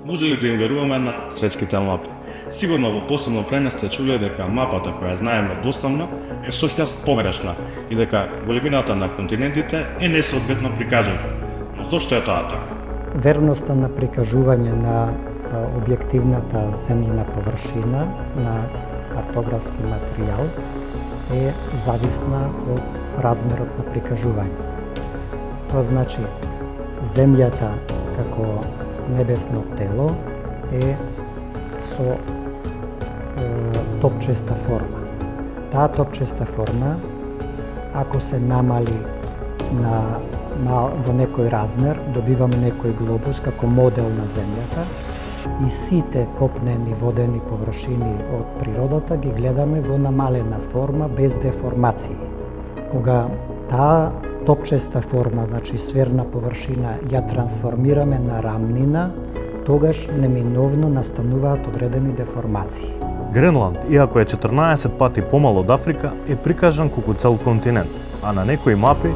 Може ли да им веруваме на светските мапи? Сигурно во посебно време сте чуле дека мапата која знаеме доставно е всушност погрешна и дека големината на континентите е несоодветно прикажана. Но зошто е тоа така? Верноста на прикажување на објективната земјина површина на картографски материјал е зависна од размерот на прикажување. Тоа значи, земјата како небесно тело е со топчеста форма. Таа топчеста форма, ако се намали во некој размер, добиваме некој глобус како модел на земјата и сите копнени водени површини од природата ги гледаме во намалена форма без деформации. Кога таа топчеста форма, значи сферна површина, ја трансформираме на рамнина, тогаш неминовно настануваат одредени деформации. Гренланд, иако е 14 пати помал од Африка, е прикажан како цел континент, а на некои мапи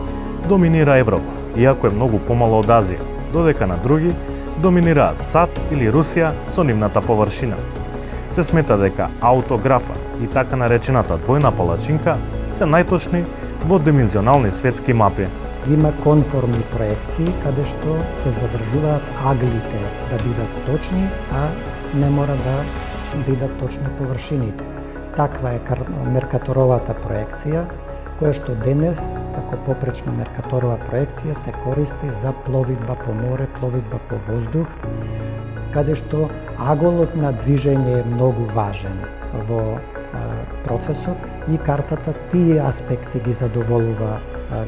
доминира Европа, иако е многу помало од Азија, додека на други доминираат САД или Русија со нивната површина. Се смета дека аутографа и така наречената двојна палачинка се најточни во димензионални светски мапи. Има конформни проекции каде што се задржуваат аглите да бидат точни, а не мора да бидат точни површините. Таква е Меркаторовата проекција, која што денес, како попречна Меркаторова проекција, се користи за пловидба по море, пловидба по воздух, каде што аголот на движење е многу важен во процесот и картата тие аспекти ги задоволува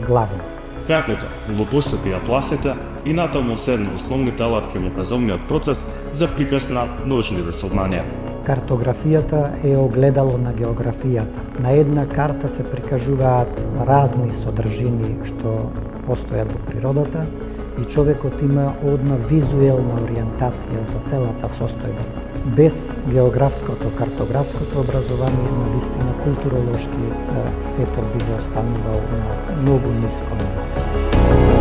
главно. Картата, лопосите и атласите и натаму се една основните алатки во образовниот процес за приказ на научните сознанија. Картографијата е огледало на географијата. На една карта се прикажуваат разни содржини што постојат во природата и човекот има одма визуелна ориентација за целата состојба. Без географското, картографското образование, навистина културолошки светот би заостанувал на многу ниско ниво.